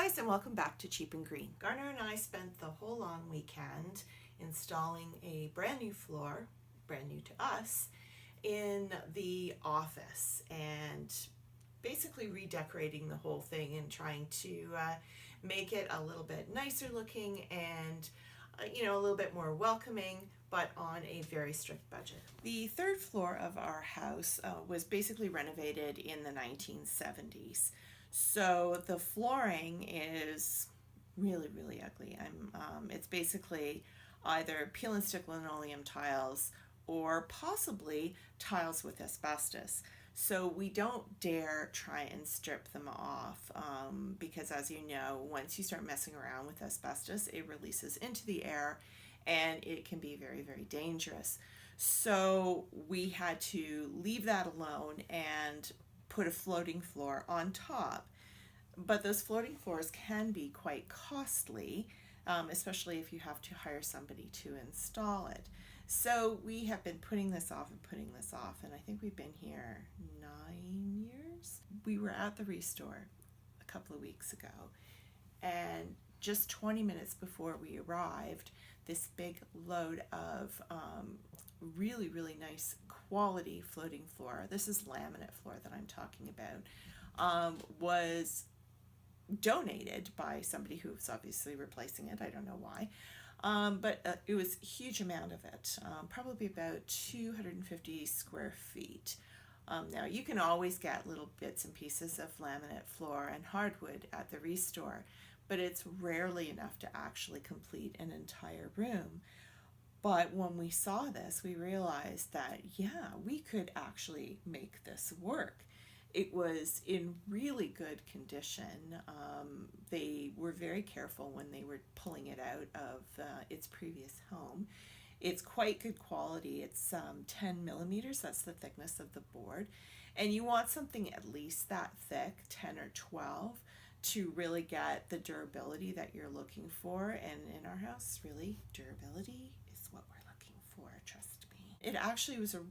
guys, and welcome back to Cheap and Green. Garner and I spent the whole long weekend installing a brand new floor, brand new to us, in the office and basically redecorating the whole thing and trying to make it a little bit nicer looking and a little bit more welcoming, but on a very strict budget. The third floor of our house was basically renovated in the 1970s. So the flooring is really, really ugly. It's basically either peel and stick linoleum tiles or possibly tiles with asbestos. So we don't dare try and strip them off because, as you know, once you start messing around with asbestos, it releases into the air and it can be very, very dangerous. So we had to leave that alone and put a floating floor on top. But those floating floors can be quite costly, especially if you have to hire somebody to install it. So we have been putting this off, and I think we've been here 9 years. We were at the Restore a couple of weeks ago, and just 20 minutes before we arrived, this big load of really, really nice quality floating floor, this is laminate floor that I'm talking about, was donated by somebody who was obviously replacing it. I don't know why. But it was a huge amount of it, probably about 250 square feet. Now, you can always get little bits and pieces of laminate floor and hardwood at the Restore, but it's rarely enough to actually complete an entire room. But when we saw this, we realized that, yeah, we could actually make this work. It was in really good condition. They were very careful when they were pulling it out of its previous home. It's quite good quality. It's 10 millimeters, that's the thickness of the board. And you want something at least that thick, 10 or 12, to really get the durability that you're looking for. And in our house, really, durability is what we're looking for, trust me. It actually was a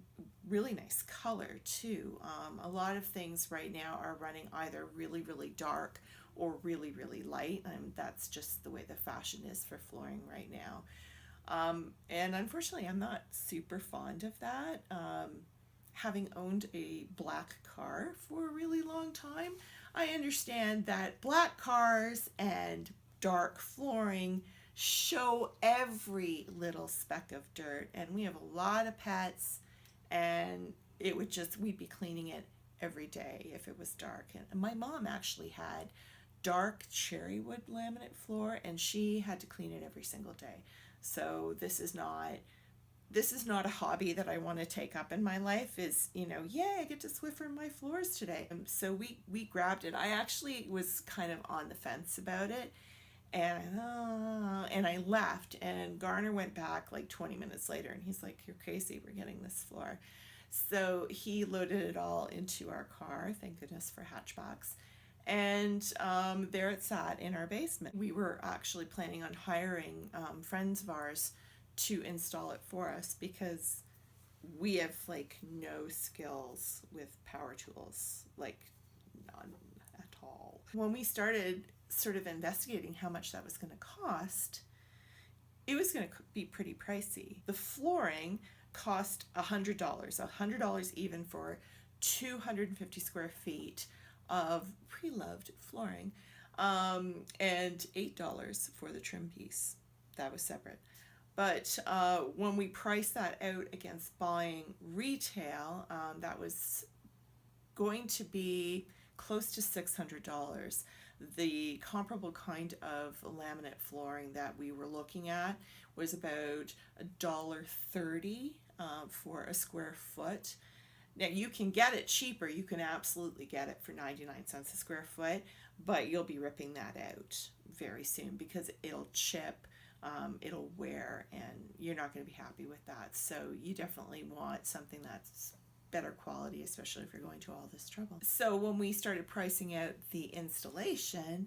really nice color too. A lot of things right now are running either really, really dark or really, really light, and that's just the way the fashion is for flooring right now. And unfortunately, I'm not super fond of that. Having owned a black car for a really long time, I understand that black cars and dark flooring show every little speck of dirt, and we have a lot of pets, and we'd be cleaning it every day if it was dark. And my mom actually had dark cherry wood laminate floor, and she had to clean it every single day. So this is not a hobby that I want to take up in my life, is, yay, I get to Swiffer my floors today. So we grabbed it. I actually was kind of on the fence about it, and I left, and Garner went back like 20 minutes later, and he's like, "You're crazy, we're getting this floor." So he loaded it all into our car, thank goodness for hatchbacks, and there it sat in our basement. We were actually planning on hiring friends of ours to install it for us because we have like no skills with power tools, like none at all. When we started sort of investigating how much that was going to cost, it was going to be pretty pricey. The flooring cost $100 even for 250 square feet of pre-loved flooring, and $8 for the trim piece. That was separate. But when we priced that out against buying retail, that was going to be close to $600. The comparable kind of laminate flooring that we were looking at was about $1.30 for a square foot. Now, you can get it cheaper. You can absolutely get it for 99 cents a square foot, but you'll be ripping that out very soon because it'll chip, it'll wear, and you're not going to be happy with that. So you definitely want something that's better quality, especially if you're going to all this trouble. So when we started pricing out the installation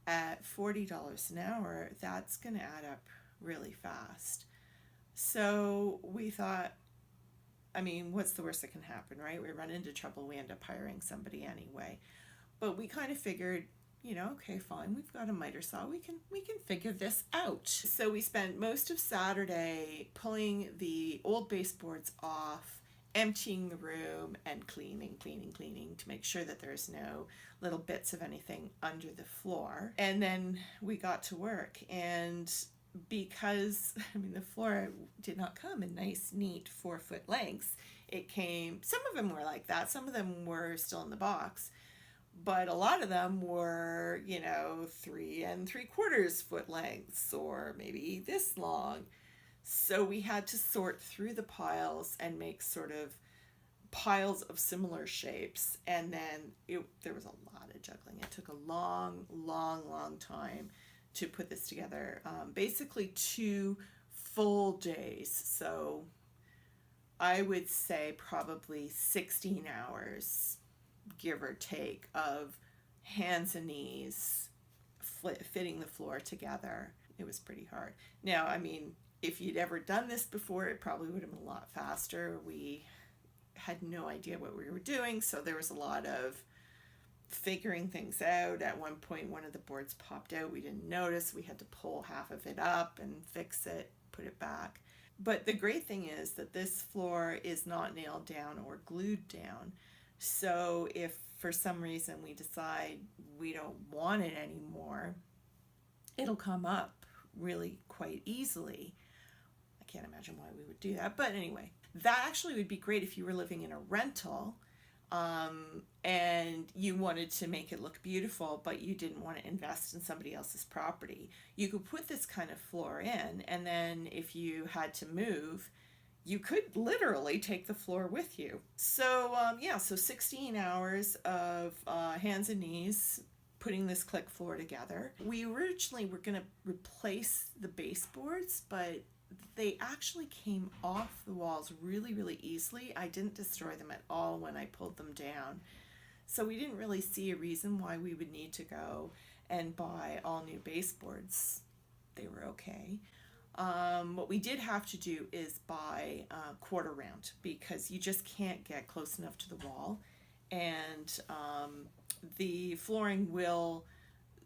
at $40 an hour, that's going to add up really fast. So we thought, what's the worst that can happen, right? We run into trouble, we end up hiring somebody anyway. But we kind of figured okay, fine, we've got a miter saw, we can figure this out. So we spent most of Saturday pulling the old baseboards off, emptying the room, and cleaning to make sure that there's no little bits of anything under the floor. And then we got to work, and because the floor did not come in nice neat 4-foot lengths, it came, some of them were like that, some of them were still in the box, but a lot of them were 3 3/4 foot lengths, or maybe this long. So we had to sort through the piles and make sort of piles of similar shapes, and then there was a lot of juggling. It took a long time to put this together. Basically 2 full days. So I would say probably 16 hours, give or take, of hands and knees fitting the floor together. It was pretty hard. Now, if you'd ever done this before, it probably would have been a lot faster. We had no idea what we were doing, so there was a lot of figuring things out. At one point, one of the boards popped out. We didn't notice. We had to pull half of it up and fix it, put it back. But the great thing is that this floor is not nailed down or glued down. So if for some reason we decide we don't want it anymore, it'll come up really quite easily. I can't imagine why we would do that. But anyway, that actually would be great if you were living in a rental and you wanted to make it look beautiful, but you didn't want to invest in somebody else's property. You could put this kind of floor in, and then if you had to move, you could literally take the floor with you. So so 16 hours of hands and knees putting this click floor together. We originally were going to replace the baseboards, but they actually came off the walls really easily. I didn't destroy them at all when I pulled them down. So we didn't really see a reason why we would need to go and buy all new baseboards. They were okay. What we did have to do is buy quarter round, because you just can't get close enough to the wall, and the flooring will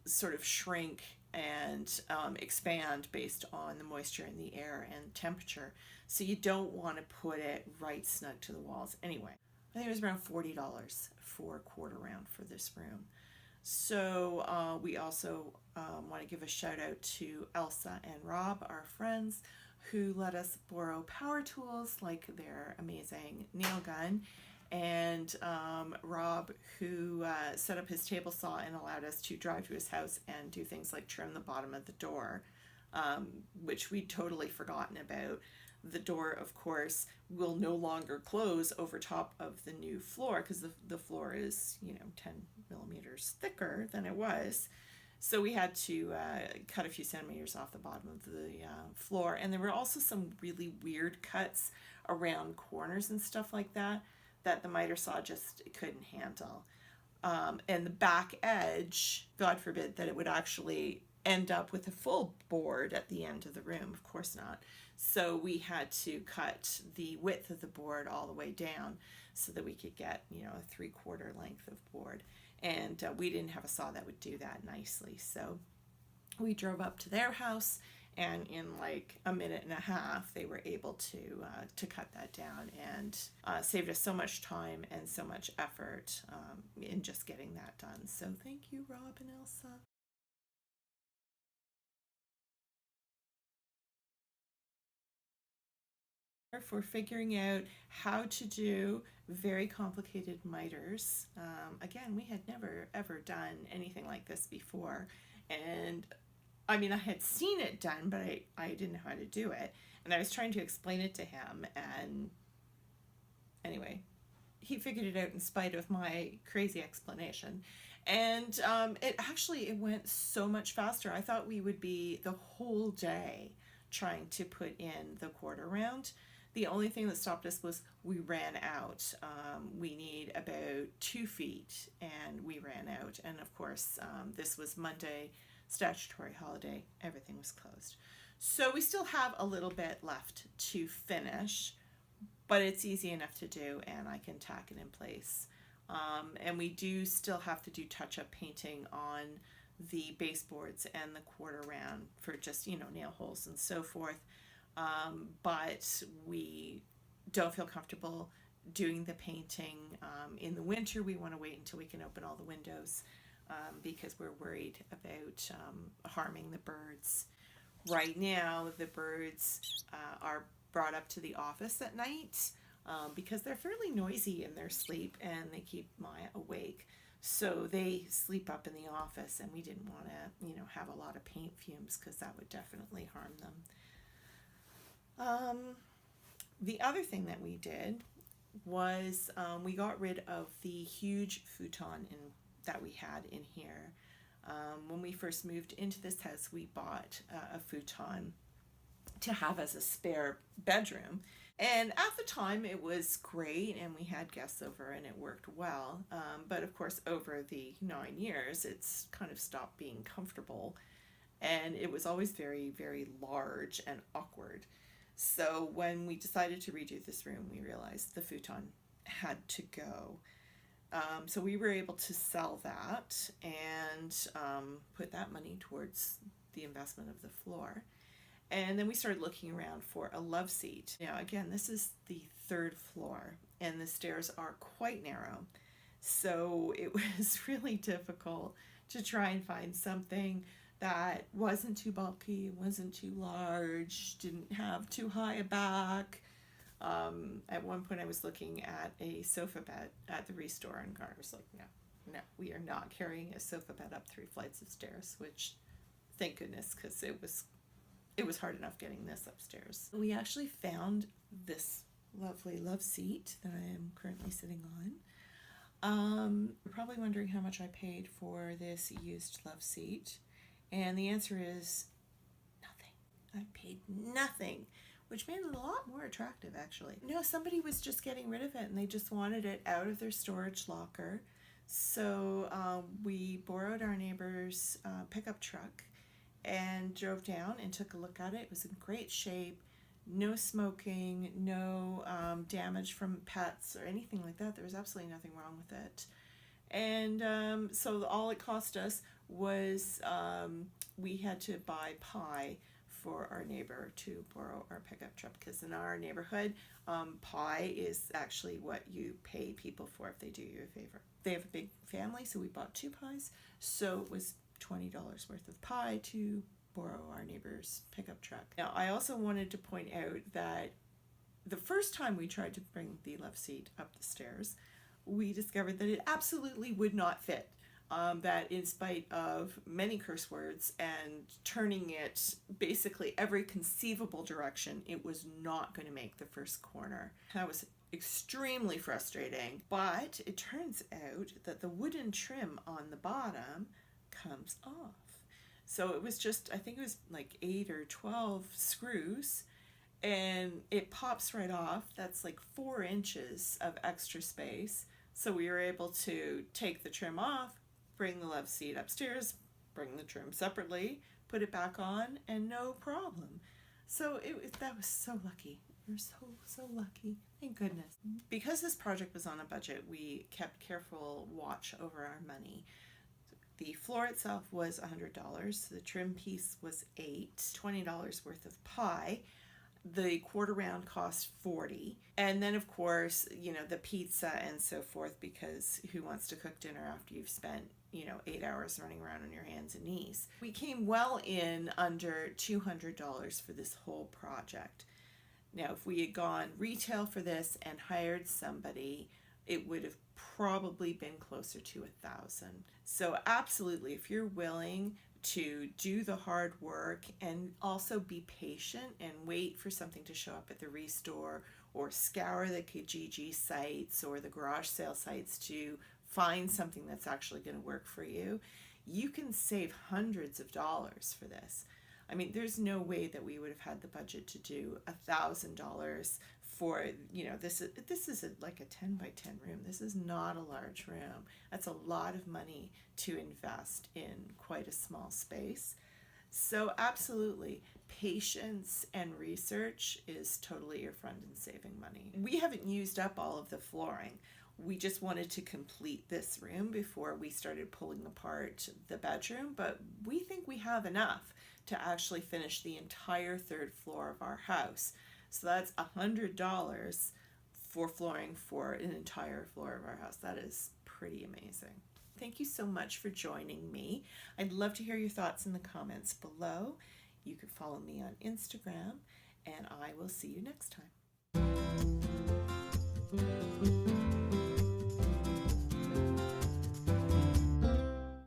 sort of shrink and expand based on the moisture in the air and temperature. So you don't want to put it right snug to the walls. Anyway, I think it was around $40 for quarter round for this room. So we also want to give a shout out to Elsa and Rob, our friends, who let us borrow power tools like their amazing nail gun, and Rob, who set up his table saw and allowed us to drive to his house and do things like trim the bottom of the door, which we'd totally forgotten about. The door, of course, will no longer close over top of the new floor, because the floor is 10 millimeters thicker than it was. So we had to cut a few centimeters off the bottom of the floor. And there were also some really weird cuts around corners and stuff like that the miter saw just couldn't handle. And the back edge, God forbid that it would actually end up with a full board at the end of the room. Of course not. So we had to cut the width of the board all the way down so that we could get a 3/4 length of board. And we didn't have a saw that would do that nicely. So we drove up to their house, and in like a minute and a half, they were able to cut that down, and saved us so much time and so much effort in just getting that done. So thank you, Rob and Elsa. For figuring out how to do very complicated miters. Again, we had never ever done anything like this before, and I had seen it done, but I didn't know how to do it, and I was trying to explain it to him, and anyway, he figured it out in spite of my crazy explanation, and it went so much faster. I thought we would be the whole day trying to put in the quarter round. The only thing that stopped us was we ran out. We need about 2 feet, and we ran out. And of course, this was Monday, statutory holiday. Everything was closed. So we still have a little bit left to finish, but it's easy enough to do, and I can tack it in place And we do still have to do touch-up painting on the baseboards and the quarter round for just, nail holes and so forth. But we don't feel comfortable doing the painting. In the winter, we want to wait until we can open all the windows because we're worried about harming the birds. Right now, the birds are brought up to the office at night because they're fairly noisy in their sleep and they keep Maya awake. So they sleep up in the office, and we didn't want to, have a lot of paint fumes because that would definitely harm them. The other thing that we did was we got rid of the huge futon that we had in here. When we first moved into this house, we bought a futon to have as a spare bedroom. And at the time it was great and we had guests over and it worked well. But of course over the 9 years it's kind of stopped being comfortable and it was always very, very large and awkward. So when we decided to redo this room, we realized the futon had to go. So we were able to sell that and put that money towards the investment of the floor. And then we started looking around for a love seat. Now, again, this is the 3rd floor and the stairs are quite narrow. So it was really difficult to try and find something that wasn't too bulky, wasn't too large, didn't have too high a back. At one point I was looking at a sofa bed at the Restore and Garner was like, no, we are not carrying a sofa bed up 3 flights of stairs, which thank goodness, because it was hard enough getting this upstairs. We actually found this lovely love seat that I am currently sitting on. You're probably wondering how much I paid for this used love seat. And the answer is nothing. I paid nothing, which made it a lot more attractive actually. No, somebody was just getting rid of it and they just wanted it out of their storage locker. So we borrowed our neighbor's pickup truck and drove down and took a look at it. It was in great shape, no smoking, no damage from pets or anything like that. There was absolutely nothing wrong with it. And so all it cost us was we had to buy pie for our neighbor to borrow our pickup truck, because in our neighborhood pie is actually what you pay people for if they do you a favor. They have a big family, so we bought 2 pies, so it was $20 worth of pie to borrow our neighbor's pickup truck. Now I also wanted to point out that the first time we tried to bring the love seat up the stairs, we discovered that it absolutely would not fit. That in spite of many curse words and turning it basically every conceivable direction, it was not going to make the first corner. That was extremely frustrating, but it turns out that the wooden trim on the bottom comes off. So it was just, I think it was like 8 or 12 screws and it pops right off. That's like 4 inches of extra space. So we were able to take the trim off, bring the love seat upstairs, bring the trim separately, put it back on, and no problem. So that was so lucky. We were so lucky. Thank goodness. Because this project was on a budget, we kept careful watch over our money. The floor itself was $100. The trim piece was $8, $20 worth of pie. The quarter round cost $40. And then of course, the pizza and so forth, because who wants to cook dinner after you've spent, 8 hours running around on your hands and knees. We came well in under $200 for this whole project. Now, if we had gone retail for this and hired somebody, it would have probably been closer to $1,000. So absolutely, if you're willing to do the hard work and also be patient and wait for something to show up at the Restore or scour the Kijiji sites or the garage sale sites to find something that's actually going to work for you, you can save hundreds of dollars for this. I mean, there's no way that we would have had the budget to do $1,000 for, this is like a 10 by 10 room. This is not a large room. That's a lot of money to invest in quite a small space. So absolutely, patience and research is totally your friend in saving money. We haven't used up all of the flooring. We just wanted to complete this room before we started pulling apart the bedroom, but we think we have enough to actually finish the entire third floor of our house. So that's $100 for flooring for an entire floor of our house. That is pretty amazing. Thank you so much for joining me. I'd love to hear your thoughts in the comments below. You can follow me on Instagram, and I will see you next time.